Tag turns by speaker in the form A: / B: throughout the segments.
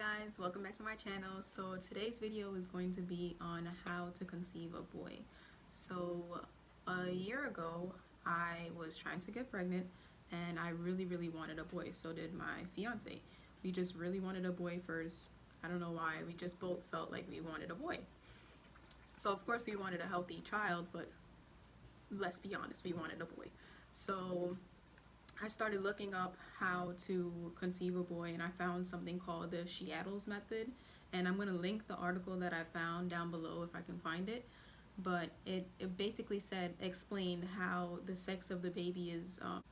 A: guys, welcome back to my channel. So today's video is going to be on how to conceive a boy. So a year ago I was trying to get pregnant and I really wanted a boy. So did my fiance. We just really wanted a boy first. I don't know why, we just both felt like we wanted a boy. So of course we wanted a healthy child, but let's be honest, we wanted a boy. So I started looking up how to conceive a boy, and I found something called the Seattle's method, and I'm going to link the article that I found down below if I can find it. But it basically explained how the sex of the baby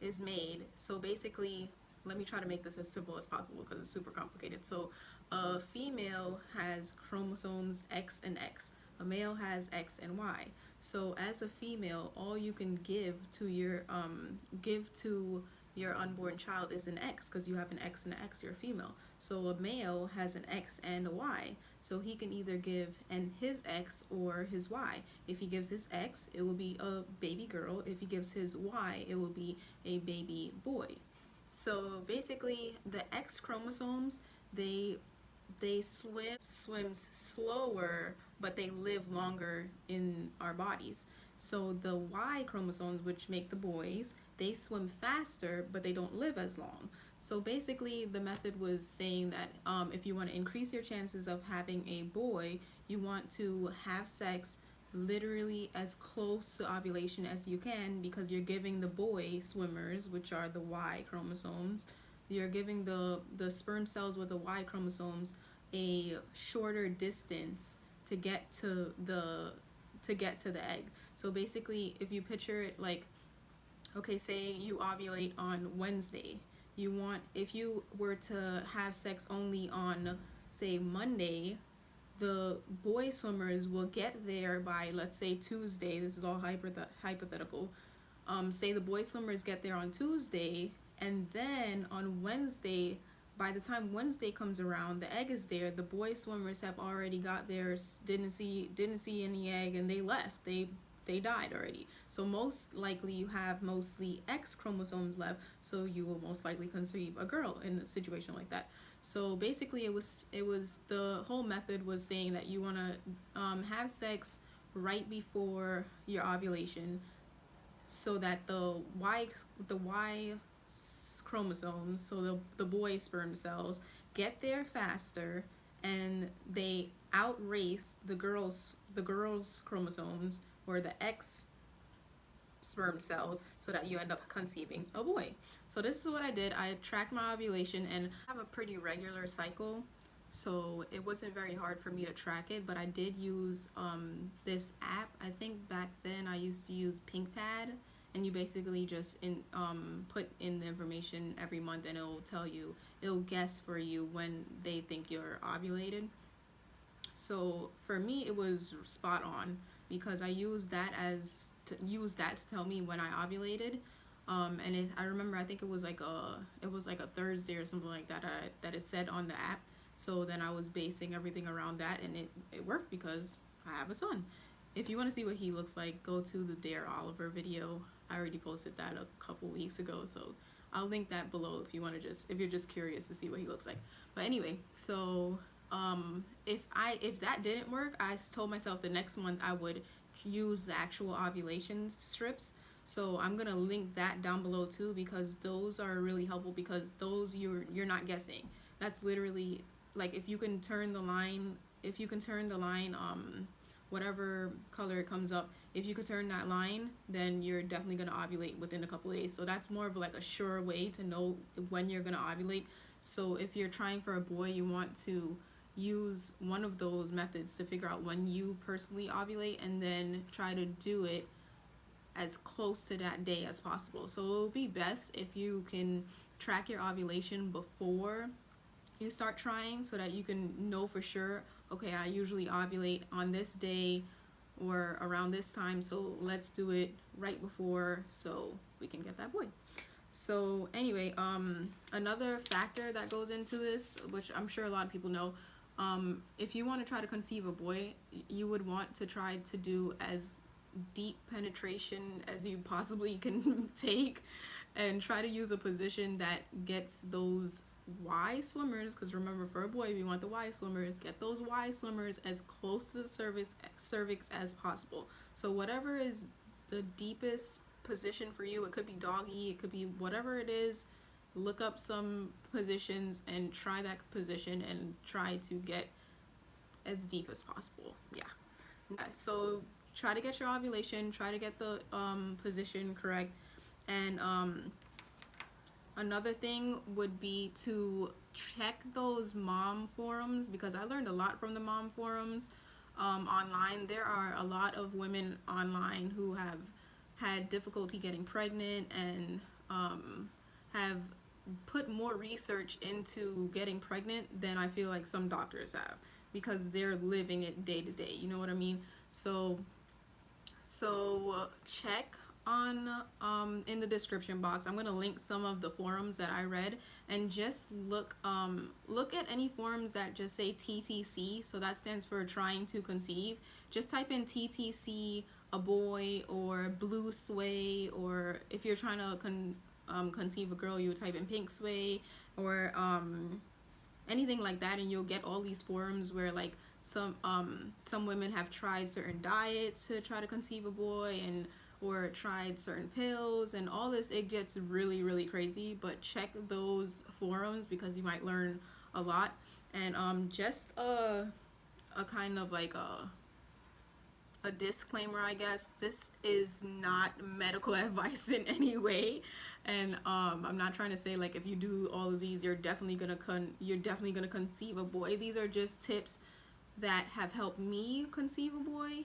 A: is made. So basically, let me try to make this as simple as possible because it's super complicated. So a female has chromosomes X and X. A male has X and Y. So as a female, all you can give to your unborn child is an X, because you have an X and an X, you're female. So a male has an X and a Y, so he can either give his X or his Y. If he gives his X, it will be a baby girl. If he gives his Y, it will be a baby boy. So basically the X chromosomes, they swims slower, but they live longer in our bodies. So the Y chromosomes, which make the boys, they swim faster, but they don't live as long. So basically the method was saying that if you want to increase your chances of having a boy, you want to have sex literally as close to ovulation as you can, because you're giving the boy swimmers, which are the Y chromosomes, you're giving the sperm cells with the Y chromosomes a shorter distance to get to the egg. So basically, if you picture it like, okay, say you ovulate on Wednesday, if you were to have sex only on, say, Monday, the boy swimmers will get there by, let's say, Tuesday. This is all hypothetical. Say the boy swimmers get there on Tuesday, and then on Wednesday, by the time Wednesday comes around, the egg is there. The boy swimmers have already got theirs, didn't see any egg, and they left. They died already. So most likely you have mostly X chromosomes left, so you will most likely conceive a girl in a situation like that. So basically it was the whole method was saying that you want to have sex right before your ovulation, so that the Y chromosomes, so the boy sperm cells, get there faster, and they outrace the girls chromosomes, or the X sperm cells, so that you end up conceiving a boy. So this is what I did. I tracked my ovulation, and I have a pretty regular cycle, so it wasn't very hard for me to track it. But I did use this app. I think back then I used to use PinkPad, and you basically just put in the information every month, and it'll guess for you when they think you're ovulated. So for me it was spot on, because I used that to tell me when I ovulated. And I remember, I think it was like a Thursday or something like that, that it said on the app. So then I was basing everything around that, and it worked because I have a son. If you want to see what he looks like, go to the Dare Oliver video. I already posted that a couple weeks ago, so I'll link that below if you're just curious to see what he looks like. But anyway, so if that didn't work, I told myself the next month I would use the actual ovulation strips. So I'm gonna link that down below too, because those are really helpful, because those you're not guessing. That's literally like, if you can turn the line, whatever color it comes up, if you could turn that line, then you're definitely gonna ovulate within a couple of days. So that's more of like a sure way to know when you're gonna ovulate. So if you're trying for a boy, you want to use one of those methods to figure out when you personally ovulate, and then try to do it as close to that day as possible. So it'll be best if you can track your ovulation before you start trying, so that you can know for sure, okay, I usually ovulate on this day or around this time, so let's do it right before so we can get that boy. So anyway, another factor that goes into this, which I'm sure a lot of people know, if you want to try to conceive a boy, you would want to try to do as deep penetration as you possibly can take, and try to use a position that gets those Y swimmers, because remember, for a boy we want the Y swimmers. Get those Y swimmers as close to the cervix as possible. So whatever is the deepest position for you, it could be doggy, it could be whatever it is. Look up some positions and try that position and try to get as deep as possible. Yeah. So try to get your ovulation, try to get the position correct. And another thing would be to check those mom forums, because I learned a lot from the mom forums online. There are a lot of women online who have had difficulty getting pregnant and have put more research into getting pregnant than I feel like some doctors have, because they're living it day to day. You know what I mean? So check on in the description box. I'm gonna link some of the forums that I read, and just look at any forums that just say TTC. So that stands for trying to conceive. Just type in TTC a boy or blue sway, or if you're trying to conceive a girl, you would type in pink sway, or anything like that, and you'll get all these forums where like some women have tried certain diets to try to conceive a boy, and or tried certain pills and all this. It gets really, really crazy, but check those forums because you might learn a lot. And just a kind of like a disclaimer, I guess. This is not medical advice in any way, and I'm not trying to say like if you do all of these you're definitely gonna conceive a boy. These are just tips that have helped me conceive a boy,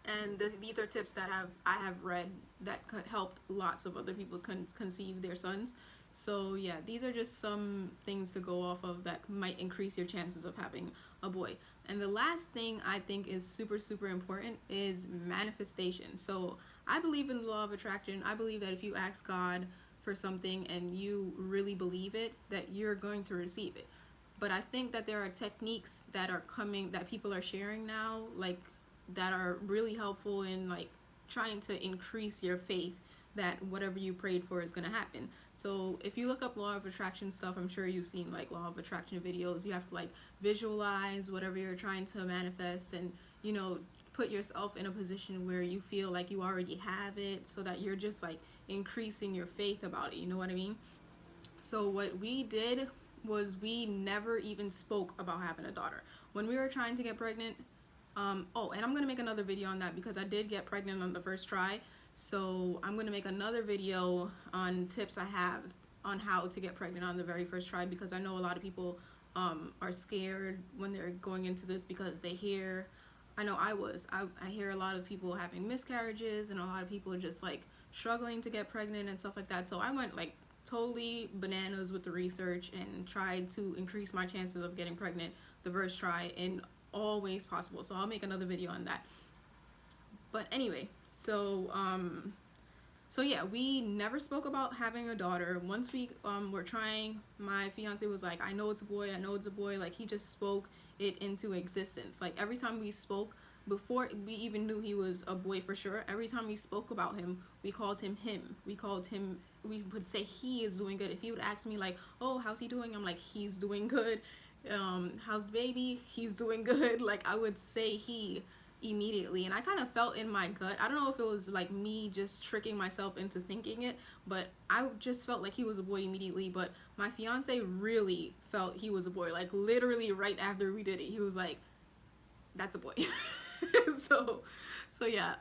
A: and these are tips that I have read that helped lots of other people conceive their sons. So yeah, these are just some things to go off of that might increase your chances of having a boy. And the last thing I think is super, super important is manifestation. So I believe in the law of attraction. I believe that if you ask God for something and you really believe it, that you're going to receive it. But I think that there are techniques that are coming, that people are sharing now, like that are really helpful in like trying to increase your faith that whatever you prayed for is going to happen. So if you look up law of attraction stuff, I'm sure you've seen like law of attraction videos. You have to like visualize whatever you're trying to manifest, and you know, put yourself in a position where you feel like you already have it, so that you're just like increasing your faith about it. You know what I mean? So what we did was we never even spoke about having a daughter when we were trying to get pregnant. Oh, and I'm gonna make another video on that because I did get pregnant on the first try. So I'm gonna make another video on tips I have on how to get pregnant on the very first try, because I know a lot of people are scared when they're going into this, because they hear, I know I hear a lot of people having miscarriages and a lot of people just like struggling to get pregnant and stuff like that. So I went like totally bananas with the research and tried to increase my chances of getting pregnant the first try in all ways possible. So I'll make another video on that. But anyway, so yeah, we never spoke about having a daughter. Once we were trying, my fiance was like, I know it's a boy, I know it's a boy. Like, he just spoke it into existence. Like, every time we spoke, before we even knew he was a boy for sure, every time we spoke about him, we called him him. We would say he is doing good. If he would ask me like, oh, how's he doing? I'm like, he's doing good. How's the baby? He's doing good. Like, I would say he immediately, and I kind of felt in my gut, I don't know if it was like me just tricking myself into thinking it, but I just felt like he was a boy immediately. But my fiance really felt he was a boy. Like, literally right after we did it, he was like, that's a boy. so yeah,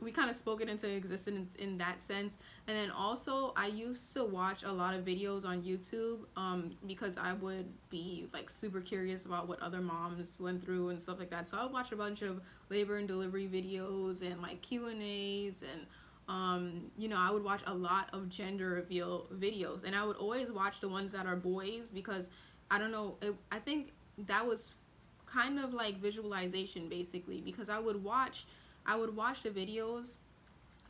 A: we kind of spoke it into existence in that sense. And then also, I used to watch a lot of videos on YouTube because I would be like super curious about what other moms went through and stuff like that. So I would watch a bunch of labor and delivery videos and like Q&As, and you know, I would watch a lot of gender reveal videos, and I would always watch the ones that are boys, because I don't know, I think that was kind of like visualization basically, because I would watch the videos,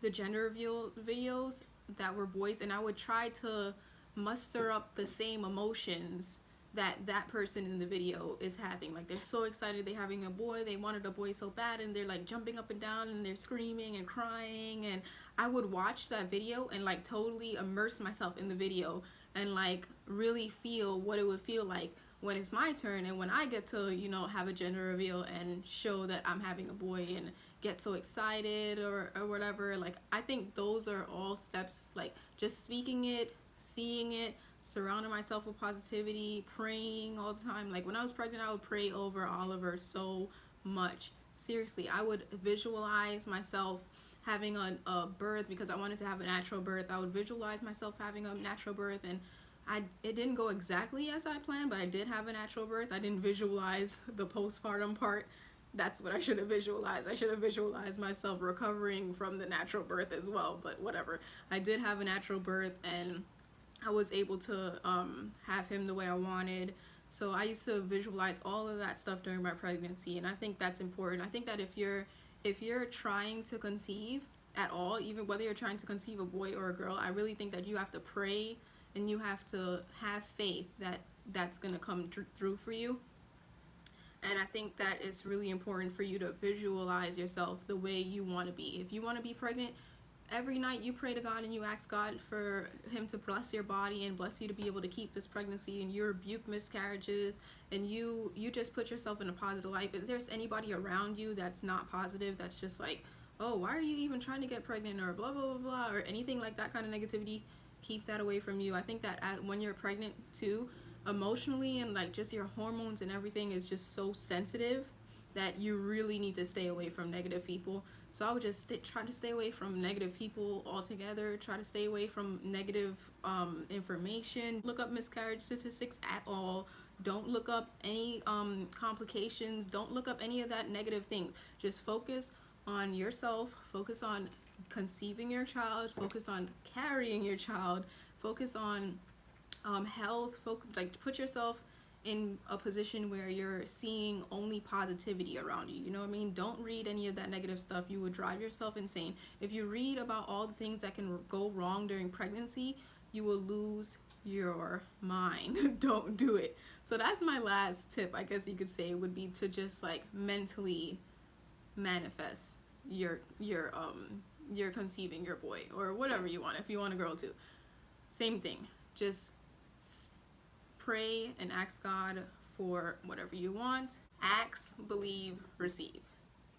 A: the gender reveal videos that were boys, and I would try to muster up the same emotions that person in the video is having. Like, they're so excited they're having a boy, they wanted a boy so bad, and they're like jumping up and down and they're screaming and crying. And I would watch that video and like totally immerse myself in the video and like really feel what it would feel like when it's my turn and when I get to, you know, have a gender reveal and show that I'm having a boy and get so excited or whatever. Like, I think those are all steps, like just speaking it, seeing it, surrounding myself with positivity, praying all the time. Like when I was pregnant, I would pray over Oliver so much. Seriously, I would visualize myself having a birth because I wanted to have a natural birth. I would visualize myself having a natural birth, and it didn't go exactly as I planned, but I did have a natural birth. I didn't visualize the postpartum part. That's what I should have visualized. I should have visualized myself recovering from the natural birth as well, but whatever. I did have a natural birth, and I was able to have him the way I wanted. So I used to visualize all of that stuff during my pregnancy, and I think that's important. I think that if you're trying to conceive at all, even whether you're trying to conceive a boy or a girl, I really think that you have to pray and you have to have faith that that's going to come through for you. And I think that it's really important for you to visualize yourself the way you want to be. If you want to be pregnant, every night you pray to God and you ask God for him to bless your body and bless you to be able to keep this pregnancy, and you rebuke miscarriages, and you just put yourself in a positive light. If there's anybody around you that's not positive, that's just like, oh, why are you even trying to get pregnant, or blah blah blah blah, or anything like that kind of negativity, keep that away from you. I think that when you're pregnant too, emotionally and like just your hormones and everything is just so sensitive that you really need to stay away from negative people. So I would just try to stay away from negative people altogether. Try to stay away from negative information. Look up miscarriage statistics at all. Don't look up any complications. Don't look up any of that negative things. Just focus on yourself. Focus on conceiving your child. Focus on carrying your child. Focus on health. Like put yourself in a position where you're seeing only positivity around you. You know what I mean? Don't read any of that negative stuff. You would drive yourself insane. If you read about all the things that can go wrong during pregnancy, you will lose your mind. Don't do it. So that's my last tip, I guess you could say, would be to just like mentally manifest you're conceiving your boy or whatever you want. If you want a girl too, same thing. Just pray and ask God for whatever you want. Ask, believe, receive.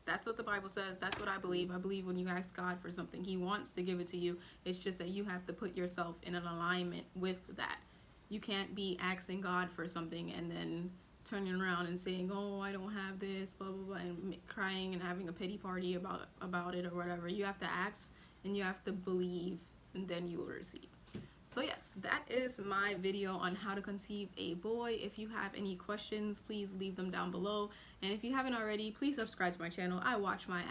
A: That's what the Bible says. That's what I believe. I believe when you ask God for something, he wants to give it to you. It's just that you have to put yourself in an alignment with that. You can't be asking God for something and then turning around and saying, oh, I don't have this, blah, blah, blah, and crying and having a pity party about it or whatever. You have to ask and you have to believe, and then you will receive. So yes, that is my video on how to conceive a boy. If you have any questions, please leave them down below. And if you haven't already, please subscribe to my channel. I watch my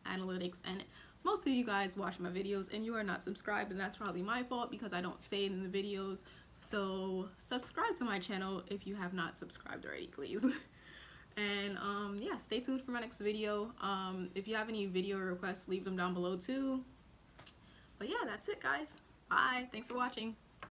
A: analytics, and most of you guys watch my videos and you are not subscribed, and that's probably my fault because I don't say it in the videos. So subscribe to my channel if you have not subscribed already, please. And yeah, stay tuned for my next video. If you have any video requests, leave them down below too. But yeah, that's it, guys. Bye. Thanks for watching.